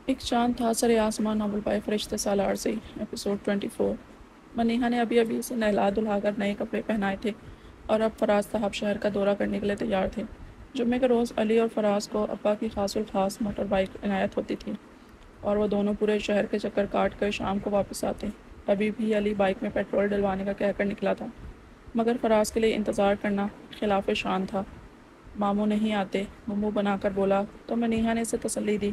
ایک چاند تھا سر آسمان ناول پائے فرشتے سالار سے ایپیسوڈ 24۔ منیہا نے ابھی ابھی اسے نہلا دھلا کر نئے کپڑے پہنائے تھے اور اب فراز صاحب شہر کا دورہ کرنے کے لیے تیار تھے۔ جمعے کے روز علی اور فراز کو ابا کی خاص الخاص موٹر بائیک عنایت ہوتی تھی اور وہ دونوں پورے شہر کے چکر کاٹ کر شام کو واپس آتے۔ ابھی بھی علی بائک میں پیٹرول ڈلوانے کا کہہ کر نکلا تھا، مگر فراز کے لیے انتظار کرنا خلاف شان تھا۔ ماموں نہیں آتے، وہ منہ بنا کر بولا تو منیہا نے اسے تسلی دی۔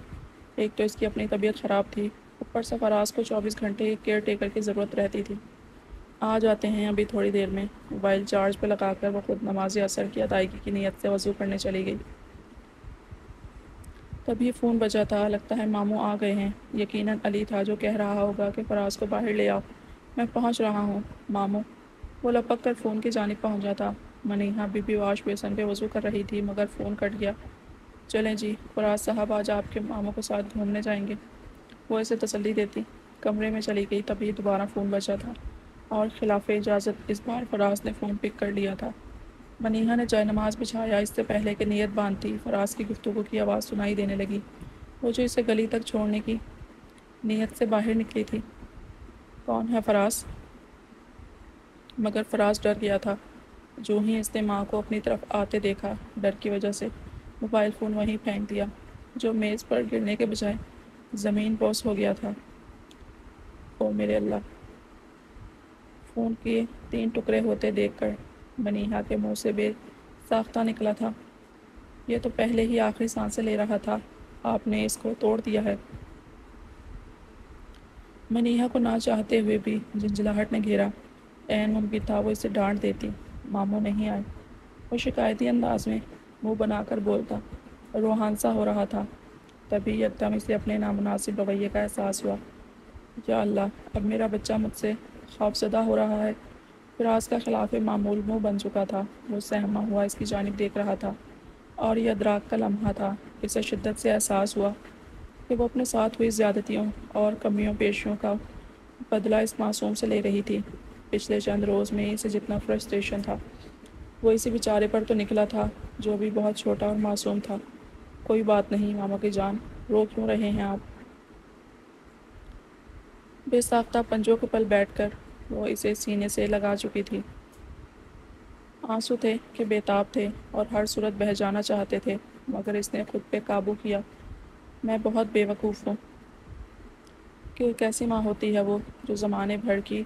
ایک تو اس کی اپنی طبیعت خراب تھی، اوپر سے فراز کو 24 گھنٹے ایک کیئر ٹیکر کی ضرورت رہتی تھی۔ آ جاتے ہیں ابھی تھوڑی دیر میں۔ موبائل چارج پہ لگا کر وہ خود نماز عصر کی ادائیگی کی نیت سے وضو کرنے چلی گئی۔ تبھی فون بجا تھا، لگتا ہے ماموں آ گئے ہیں۔ یقیناً علی تھا جو کہہ رہا ہوگا کہ فراز کو باہر لے آؤ، میں پہنچ رہا ہوں ماموں۔ وہ لپک کر فون کی جانب پہنچا تھا۔ منیہا بی بی واش بیسن پہ وضو کر رہی تھی مگر فون کٹ گیا۔ چلیں جی، فراز صاحب آج آپ کے ماموں کے ساتھ گھومنے جائیں گے، وہ اسے تسلی دیتی۔ کمرے میں چلی گئی، تبھی دوبارہ فون بجا تھا اور خلاف اجازت اس بار فراز نے فون پک کر لیا تھا۔ منیہا نے جائے نماز بچھایا اس سے پہلے کہ نیت باندھتی، فراز کی گفتگو کی آواز سنائی دینے لگی، وہ جو اسے گلی تک چھوڑنے کی نیت سے باہر نکلی تھی۔ کون ہے فراز؟ مگر فراز ڈر گیا تھا۔ جو ہی اس نے ماں کو اپنی طرف آتے دیکھا، ڈر کی وجہ سے موبائل فون وہیں پھینک دیا جو میز پر گرنے کے بجائے زمین بوس ہو گیا تھا۔ او میرے اللہ! فون کے 3 ٹکڑے ہوتے دیکھ کر منیہا کے منہ سے بے ساختہ نکلا تھا، یہ تو پہلے ہی آخری سانسیں لے رہا تھا، آپ نے اس کو توڑ دیا ہے۔ منیہا کو نہ چاہتے ہوئے بھی جھنجھلاہٹ نے گھیرا۔ عین ممکن تھا وہ اسے ڈانٹ دیتی، ماموں نہیں آئے۔ وہ شکایتی انداز میں منہ بنا کر بولتا، روحان سا ہو رہا تھا۔ تبھی یکدم اسے اپنے نامناسب رویے کا احساس ہوا۔ یا اللہ، اب میرا بچہ مجھ سے خوفزدہ ہو رہا ہے۔ فراز کا خلاف معمول منہ بن چکا تھا، وہ سہما ہوا اس کی جانب دیکھ رہا تھا اور یہ ادراک کا لمحہ تھا۔ اسے شدت سے احساس ہوا کہ وہ اپنے ساتھ ہوئی زیادتیوں اور کمیوں پیشیوں کا بدلہ اس معصوم سے لے رہی تھی۔ پچھلے چند روز میں اسے جتنا فرسٹریشن تھا وہ اسی بیچارے پر تو نکلا تھا جو بھی بہت چھوٹا اور معصوم تھا۔ کوئی بات نہیں ماما کی جان، رو کیوں رہے ہیں آپ؟ بے ساختہ پنجوں کے پل بیٹھ کر وہ اسے سینے سے لگا چکی تھی۔ آنسو تھے کہ بے تاب تھے اور ہر صورت بہہ جانا چاہتے تھے، مگر اس نے خود پہ قابو کیا۔ میں بہت بے وقوف ہوں کہ کیسی ماں ہوتی ہے وہ جو زمانے بھر کی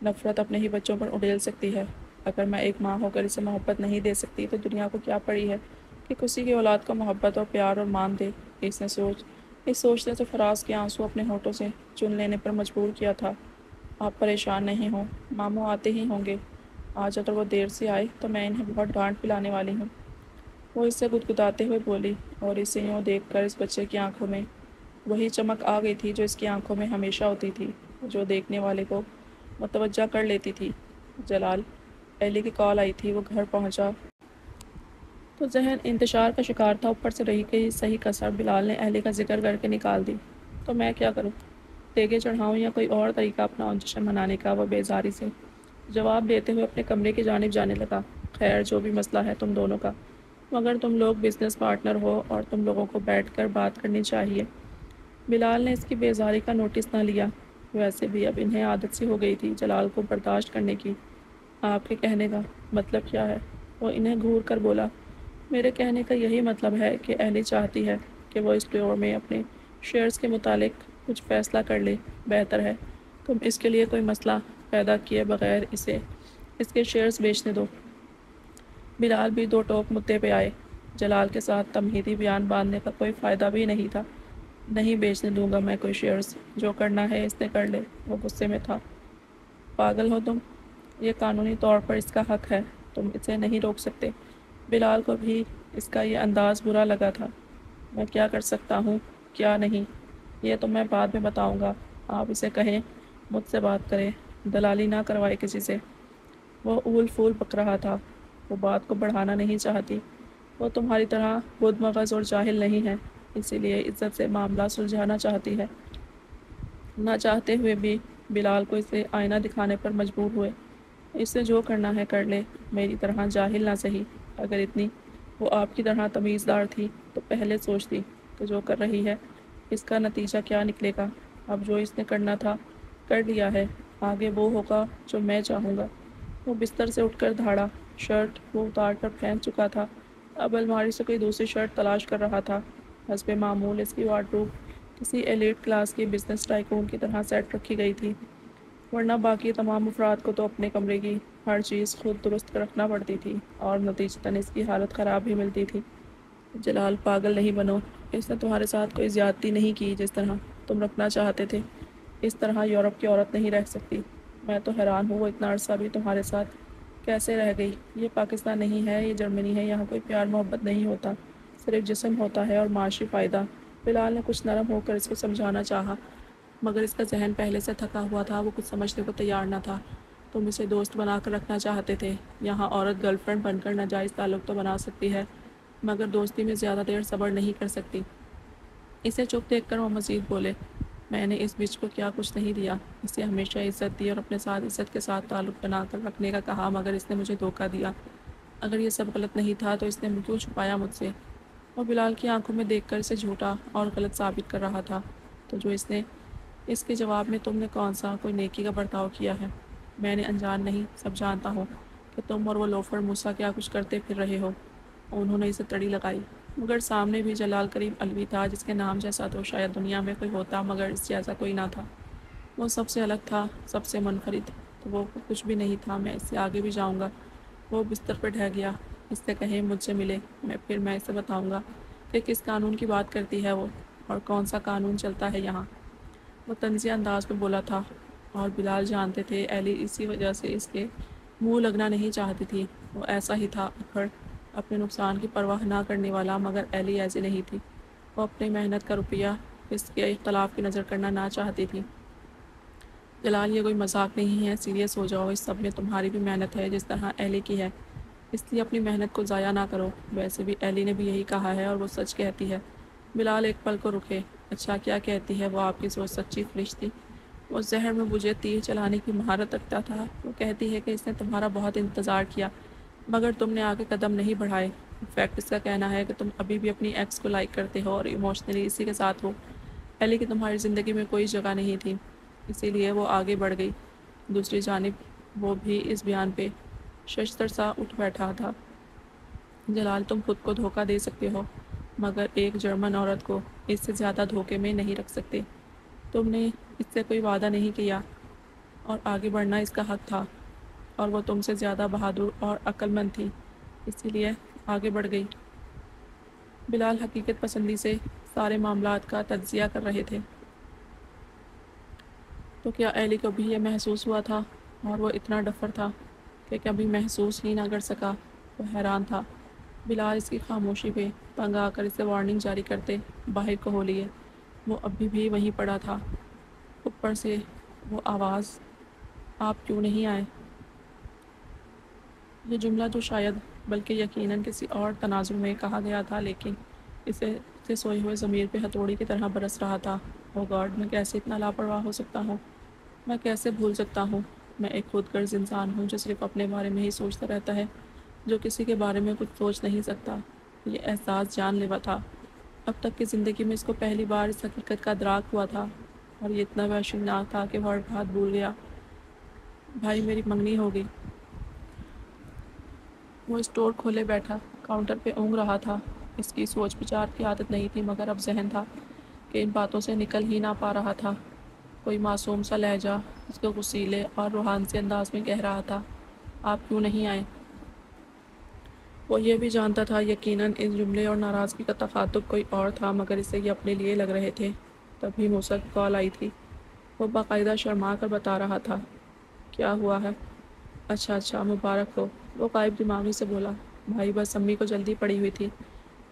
نفرت اپنے ہی بچوں پر اڈیل سکتی ہے۔ اگر میں ایک ماں ہو کر اسے محبت نہیں دے سکتی تو دنیا کو کیا پڑی ہے کہ کسی کی اولاد کو محبت اور پیار اور مان دے۔ اس سوچنے سے فراز کے آنسو اپنے ہونٹوں سے چن لینے پر مجبور کیا تھا۔ آپ پریشان نہیں ہوں، ماموں آتے ہی ہوں گے۔ آج اگر وہ دیر سے آئے تو میں انہیں بہت ڈانٹ پلانے والی ہوں، وہ اس سے گدگداتے ہوئے بولی، اور اسے یوں دیکھ کر اس بچے کی آنکھوں میں وہی چمک آ گئی تھی جو اس کی آنکھوں میں ہمیشہ ہوتی تھی، جو دیکھنے والے کو متوجہ کر لیتی تھی۔ جلال! اہلی کی کال آئی تھی، وہ گھر پہنچا تو ذہن انتشار کا شکار تھا، اوپر سے رہی کہ صحیح کسر بلال نے اہلی کا ذکر کر کے نکال دی۔ تو میں کیا کروں؟ دیگے چڑھاؤں یا کوئی اور طریقہ اپناؤں جشن منانے کا؟ وہ بیزاری سے جواب دیتے ہوئے اپنے کمرے کی جانب جانے لگا۔ خیر، جو بھی مسئلہ ہے تم دونوں کا، مگر تم لوگ بزنس پارٹنر ہو اور تم لوگوں کو بیٹھ کر بات کرنی چاہیے۔ بلال نے اس کی بیزاری کا نوٹس نہ لیا، ویسے بھی اب انہیں عادت سی ہو گئی تھی جلال کو برداشت کرنے کی۔ آپ کے کہنے کا مطلب کیا ہے؟ وہ انہیں گھور کر بولا، میرے کہنے کا یہی مطلب ہے کہ اہلی چاہتی ہے کہ وہ اس اسٹور میں اپنے شیئرز کے متعلق کچھ فیصلہ کر لے۔ بہتر ہے تم اس کے لیے کوئی مسئلہ پیدا کیے بغیر اسے اس کے شیئرز بیچنے دو۔ بلال بھی دو ٹوک مدعے پہ آئے۔ جلال کے ساتھ تمہیدی بیان باندھنے کا کوئی فائدہ بھی نہیں تھا۔ نہیں بیچنے دوں گا میں کوئی شیئرز، جو کرنا ہے اس نے کر لے۔ وہ غصے میں تھا۔ پاگل ہو تم؟ یہ قانونی طور پر اس کا حق ہے، تم اسے نہیں روک سکتے۔ بلال کو بھی اس کا یہ انداز برا لگا تھا۔ میں کیا کر سکتا ہوں، کیا نہیں، یہ تو میں بعد میں بتاؤں گا۔ آپ اسے کہیں مجھ سے بات کرے، دلالی نہ کروائے کسی سے۔ وہ اول پھول بک رہا تھا، وہ بات کو بڑھانا نہیں چاہتی۔ وہ تمہاری طرح بدھ مغز اور جاہل نہیں ہے، اسی لیے عزت سے معاملہ سلجھانا چاہتی ہے۔ نہ چاہتے ہوئے بھی بلال کو اسے آئینہ دکھانے پر مجبور ہوئے۔ اس سے جو کرنا ہے کر لے، میری طرح جاہل نہ سہی۔ اگر اتنی وہ آپ کی طرح تمیزدار تھی تو پہلے سوچتی کہ جو کر رہی ہے اس کا نتیجہ کیا نکلے گا؟ اب جو اس نے کرنا تھا کر لیا ہے، آگے وہ ہوگا جو میں چاہوں گا۔ وہ بستر سے اٹھ کر دھاڑا۔ شرٹ وہ اتار کر پھینک چکا تھا، اب الماری سے کوئی دوسری شرٹ تلاش کر رہا تھا۔ حسب معمول اس کی وارڈروب کسی ایلیٹ کلاس کی بزنس ٹائکون کی طرح سیٹ رکھی گئی تھی، ورنہ باقی تمام افراد کو تو اپنے کمرے کی ہر چیز خود درست رکھنا پڑتی تھی اور نتیجتاً اس کی حالت خراب ہی ملتی تھی۔ جلال، پاگل نہیں بنو، اس نے تمہارے ساتھ کوئی زیادتی نہیں کی جس طرح تم رکھنا چاہتے تھے۔ اس طرح یورپ کی عورت نہیں رہ سکتی۔ میں تو حیران ہوں وہ اتنا عرصہ بھی تمہارے ساتھ کیسے رہ گئی۔ یہ پاکستان نہیں ہے، یہ جرمنی ہے، یہاں کوئی پیار محبت نہیں ہوتا، صرف جسم ہوتا ہے اور معاشی فائدہ۔ بلال نے کچھ نرم ہو کر اس کو سمجھانا چاہا، مگر اس کا ذہن پہلے سے تھکا ہوا تھا، وہ کچھ سمجھنے کو تیار نہ تھا۔ تم اسے دوست بنا کر رکھنا چاہتے تھے، یہاں عورت گرل فرینڈ بن کر ناجائز تعلق تو بنا سکتی ہے، مگر دوستی میں زیادہ دیر صبر نہیں کر سکتی۔ اسے چپ دیکھ کر وہ مزید بولے، میں نے اس بچ کو کیا کچھ نہیں دیا، اسے ہمیشہ عزت دی اور اپنے ساتھ عزت کے ساتھ تعلق بنا کر رکھنے کا کہا، مگر اس نے مجھے دھوکہ دیا۔ اگر یہ سب غلط نہیں تھا تو اس نے کیوں چھپایا مجھ سے؟ وہ بلال کی آنکھوں میں دیکھ کر اسے جھوٹا اور غلط ثابت کر رہا تھا۔ تو جو اس کے جواب میں تم نے کون سا کوئی نیکی کا برتاؤ کیا ہے؟ میں نے انجان نہیں، سب جانتا ہوں کہ تم اور وہ لوفر موسیٰ کیا کچھ کرتے پھر رہے ہو۔ انہوں نے اسے تڑی لگائی۔ مگر سامنے بھی جلال کریم علوی تھا، جس کے نام جیسا تو شاید دنیا میں کوئی ہوتا، مگر اس جیسا کوئی نہ تھا۔ وہ سب سے الگ تھا، سب سے منفرد۔ تو وہ کچھ بھی نہیں تھا، میں اس سے آگے بھی جاؤں گا۔ وہ بستر پر ڈھہ گیا۔ اس سے کہیں مجھ سے ملے، پھر میں اسے بتاؤں گا کہ کس قانون کی بات کرتی ہے وہ، اور کون سا قانون چلتا ہے یہاں۔ وہ طنزیہ انداز میں بولا تھا، اور بلال جانتے تھے ایلی اسی وجہ سے اس کے منہ لگنا نہیں چاہتی تھی۔ وہ ایسا ہی تھا، اکھڑ، اپنے نقصان کی پرواہ نہ کرنے والا، مگر ایلی ایسی نہیں تھی۔ وہ اپنی محنت کا روپیہ اس کے اختلاف کی نظر کرنا نہ چاہتی تھی۔ جلال، یہ کوئی مذاق نہیں ہے، سیریس ہو جاؤ، اس سب میں تمہاری بھی محنت ہے جس طرح ایلی کی ہے، اس لیے اپنی محنت کو ضائع نہ کرو۔ ویسے بھی ایلی نے بھی یہی کہا ہے اور وہ سچ کہتی ہے۔ بلال ایک پل کو رکے۔ اچھا، کیا کہتی ہے وہ؟ آپ کی سوچ سچی فرشتی؟ وہ زہر میں مجھے تیر چلانے کی مہارت رکھتا تھا۔ وہ کہتی ہے کہ اس نے تمہارا بہت انتظار کیا، مگر تم نے آگے قدم نہیں بڑھائے۔ فیکٹ اس کا کہنا ہے کہ تم ابھی بھی اپنی ایکس کو لائک کرتے ہو اور ایموشنلی اسی کے ساتھ ہو۔ ایلی کی تمہاری زندگی میں کوئی جگہ نہیں تھی، اسی لیے وہ آگے بڑھ گئی۔ دوسری جانب وہ بھی اس بیان پہ ششدر سا اٹھ بیٹھا تھا۔ جلال، تم خود کو دھوکہ دے سکتے ہو، مگر ایک جرمن عورت کو اس سے زیادہ دھوکے میں نہیں رکھ سکتے۔ تم نے اس سے کوئی وعدہ نہیں کیا اور آگے بڑھنا اس کا حق تھا، اور وہ تم سے زیادہ بہادر اور عقل مند تھی، اسی لیے آگے بڑھ گئی۔ بلال حقیقت پسندی سے سارے معاملات کا تجزیہ کر رہے تھے۔ تو کیا ایلی کو بھی یہ محسوس ہوا تھا اور وہ اتنا ڈفر تھا کہ کبھی محسوس ہی نہ کر سکا؟ وہ حیران تھا۔ بلال اس کی خاموشی پہ تنگ آ کر اسے وارننگ جاری کرتے باہر کو ہو لیے۔ وہ ابھی بھی وہیں پڑا تھا۔ اوپر سے وہ آواز، آپ کیوں نہیں آئے؟ یہ جملہ جو شاید بلکہ یقیناً کسی اور تناظر میں کہا گیا تھا، لیکن اسے سوئے ہوئے ضمیر پہ ہتھوڑی کی طرح برس رہا تھا۔ او گاڈ، میں کیسے اتنا لاپرواہ ہو سکتا ہوں؟ میں کیسے بھول سکتا ہوں؟ میں ایک خود غرض انسان ہوں جو صرف اپنے بارے میں ہی سوچتا رہتا ہے، جو کسی کے بارے میں کچھ سوچ نہیں سکتا۔ یہ احساس جان لیوا تھا۔ اب تک کی زندگی میں اس کو پہلی بار اس حقیقت کا ادراک ہوا تھا، اور یہ اتنا وحشتناک تھا کہ وہ ہر بات بھول گیا۔ بھائی، میری منگنی ہو گئی۔ وہ اسٹور کھولے بیٹھا کاؤنٹر پہ اونگھ رہا تھا۔ اس کی سوچ بچار کی عادت نہیں تھی، مگر اب ذہن تھا کہ ان باتوں سے نکل ہی نہ پا رہا تھا۔ کوئی معصوم سا لہجہ اس کو غصیلے اور روحانسی انداز میں کہہ رہا تھا، آپ کیوں نہیں آئے؟ وہ یہ بھی جانتا تھا یقیناً اس جملے اور ناراضگی کا تخاطب کوئی اور تھا، مگر اسے یہ اپنے لیے لگ رہے تھے۔ تبھی موسیٰ کی کال آئی تھی۔ وہ باقاعدہ شرما کر بتا رہا تھا، کیا ہوا ہے؟ اچھا، مبارک ہو، وہ غائب دماغی سے بولا۔ بھائی، بس امی کو جلدی پڑی ہوئی تھی،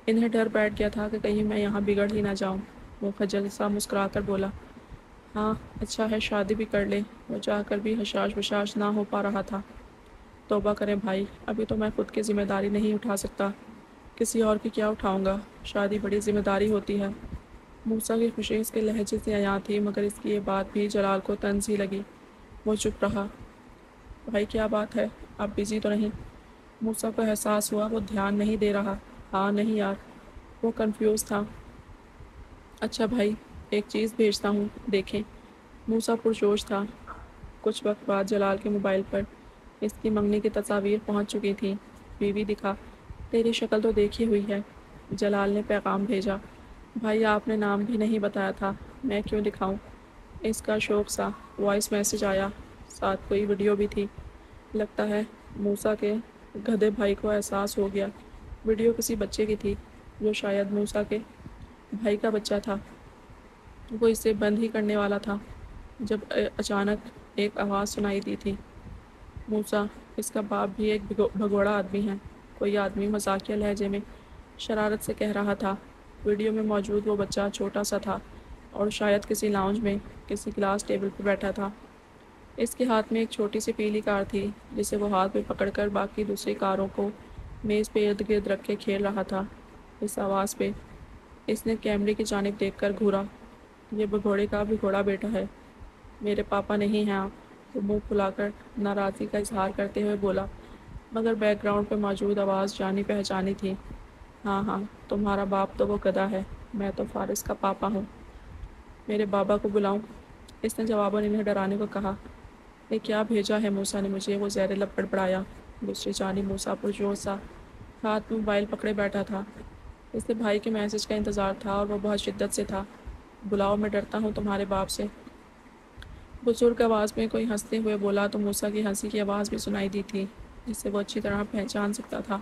انہیں ڈر بیٹھ گیا تھا کہ کہیں میں یہاں بگڑ ہی نہ جاؤں۔ وہ خجل سا مسکرا کر بولا، ہاں اچھا ہے، شادی بھی کر لے۔ وہ چاہ کر بھی حشاش بشاش نہ ہو پا رہا تھا۔ توبہ کریں بھائی، ابھی تو میں خود کی ذمہ داری نہیں اٹھا سکتا، کسی اور کی کیا اٹھاؤں گا؟ شادی بڑی ذمہ داری ہوتی ہے۔ موسیٰ کی خوشی اس کے لہجے سے عیاں تھی، مگر اس کی یہ بات بھی جلال کو طنز ہی لگی۔ وہ چپ رہا۔ بھائی، کیا بات ہے؟ آپ بزی تو نہیں؟ موسیٰ کو احساس ہوا وہ دھیان نہیں دے رہا۔ ہاں نہیں یار، وہ کنفیوز تھا۔ اچھا بھائی، ایک چیز بھیجتا ہوں، دیکھیں۔ موسیٰ پرجوش تھا۔ کچھ وقت بعد جلال کے موبائل پر اس کی منگنی کی تصاویر پہنچ چکی تھیں۔ بیوی دکھا، تیری شکل تو دیکھی ہوئی ہے۔ جلال نے پیغام بھیجا، بھائی آپ نے نام بھی نہیں بتایا تھا، میں کیوں دکھاؤں؟ اس کا شوق سا وائس میسج آیا، ساتھ کوئی ویڈیو بھی تھی۔ لگتا ہے موسیٰ کے گدھے بھائی کو احساس ہو گیا۔ ویڈیو کسی بچے کی تھی جو شاید موسیٰ کے بھائی کا بچہ تھا۔ وہ اسے بند ہی کرنے والا تھا جب اچانک ایک آواز سنائی دی تھی، موسیٰ، اس کا باپ بھی ایک بھگوڑا آدمی ہے، کوئی آدمی مزاحیہ لہجے میں شرارت سے کہہ رہا تھا۔ ویڈیو میں موجود وہ بچہ چھوٹا سا تھا اور شاید کسی لاؤنج میں کسی گلاس ٹیبل پر بیٹھا تھا۔ اس کے ہاتھ میں ایک چھوٹی سی پیلی کار تھی جسے وہ ہاتھ میں پکڑ کر باقی دوسری کاروں کو میز پہ ارد گرد رکھ کے کھیل رہا تھا۔ اس آواز پہ اس نے کیمرے کی جانب دیکھ کر گھورا، یہ بھگوڑے کا بھگوڑا بیٹا ہے، میرے پاپا نہیں ہیں آپ۔ وہ منہ پھلا کر ناراضگی کا اظہار کرتے ہوئے بولا، مگر بیک گراؤنڈ پہ موجود آواز جانی پہچانی تھی، ہاں ہاں، تمہارا باپ تو وہ گدھا ہے، میں تو فارس کا پاپا ہوں۔ میرے بابا کو بلاؤں؟ اس نے جواباً انہیں ڈرانے کو کہا۔ یہ کیا بھیجا ہے موسیٰ نے مجھے؟ وہ زیر لب بڑبڑایا۔ دوسری جانب موسیٰ پرجوش سا ہاتھ میں موبائل پکڑے بیٹھا تھا۔ اسے بھائی کے میسج کا انتظار تھا اور وہ بہت شدت سے تھا۔ بلاؤ، میں ڈرتا ہوں تمہارے باپ سے۔ بزرگ آواز میں کوئی ہنستے ہوئے بولا تو موسیٰ کی ہنسی کی آواز بھی سنائی دی تھی جسے وہ اچھی طرح پہچان سکتا تھا۔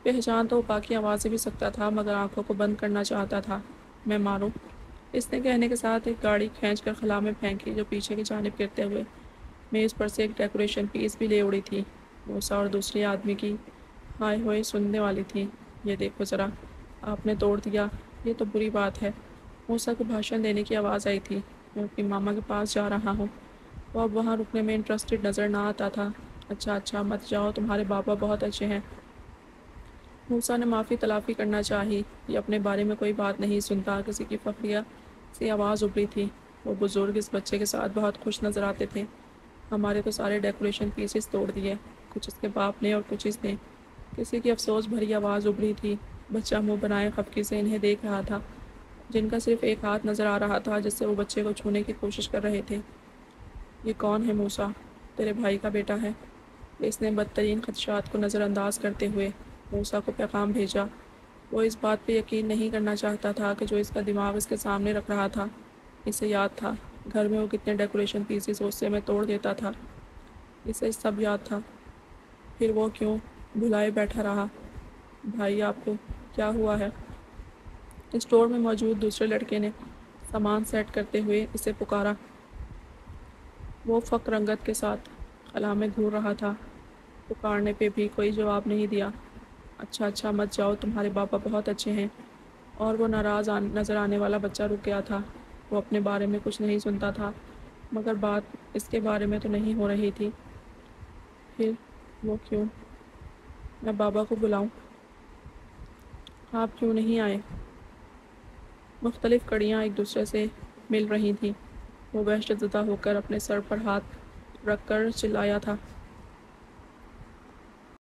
پہچان تو وہ باقی آوازیں بھی سکتا تھا مگر آنکھوں کو بند کرنا چاہتا تھا۔ میں ماروں؟ اس نے کہنے کے ساتھ ایک گاڑی کھینچ کر خلا میں پھینکی جو پیچھے کی جانب گرتے ہوئے میز پر سے ایک ڈیکوریشن پیس بھی لے اڑی تھی۔ موسیٰ اور دوسری آدمی کی ہائے ہوئے سننے والی تھی۔ یہ دیکھو ذرا، آپ نے توڑ دیا، یہ تو بری بات ہے۔ موسیٰ کو بھاشن دینے کی آواز آئی تھی، میں اپنی ماما کے پاس جا رہا ہوں۔ وہ اب وہاں رکنے میں انٹرسٹڈ نظر نہ آتا تھا۔ اچھا مت جاؤ، تمہارے بابا بہت اچھے ہیں۔ موسیٰ نے معافی تلافی کرنا چاہی، یہ اپنے بارے میں کوئی بات نہیں سنتا، کسی کی فخریہ سی آواز ابھری تھی۔ وہ بزرگ اس بچے کے ساتھ بہت خوش نظر آتے تھے۔ ہمارے تو سارے ڈیکوریشن پیسز توڑ دیے، کچھ اس کے باپ نے اور کچھ اس نے۔ کسی کی افسوس بھری آواز ابھری تھی۔ بچہ منہ بنائے خفگی سے انہیں دیکھ رہا تھا، جن کا صرف ایک ہاتھ نظر آ رہا تھا جس سے وہ بچے کو چھونے کی کوشش کر رہے تھے۔ یہ کون ہے موسیٰ؟ تیرے بھائی کا بیٹا ہے۔ اس نے بدترین خدشات کو نظر انداز کرتے ہوئے موسیٰ کو پیغام بھیجا۔ وہ اس بات پہ یقین نہیں کرنا چاہتا تھا کہ جو اس کا دماغ اس کے سامنے رکھ رہا تھا۔ اسے یاد تھا گھر میں وہ کتنے ڈیکوریشن پیسز غصے میں توڑ دیتا تھا، اسے سب یاد تھا۔ پھر وہ کیوں بھلائے بیٹھا رہا؟ بھائی آپ کو کیا ہوا ہے؟ اسٹور میں موجود دوسرے لڑکے نے سامان سیٹ کرتے ہوئے اسے پکارا۔ وہ فق رنگت کے ساتھ خلا میں گھور رہا تھا۔ پکارنے پہ بھی کوئی جواب نہیں دیا۔ اچھا مت جاؤ، تمہارے بابا بہت اچھے ہیں۔ اور وہ ناراض نظر آنے والا بچہ رک گیا تھا۔ وہ اپنے بارے میں کچھ نہیں سنتا تھا مگر بات اس کے بارے میں تو نہیں ہو رہی تھی۔ پھر وہ کیوں؟ میں بابا کو بلاؤں؟ آپ کیوں نہیں آئے؟ مختلف کڑیاں ایک دوسرے سے مل رہی تھیں۔ وہ وحشت زدہ ہو کر اپنے سر پر ہاتھ رکھ کر چلایا تھا،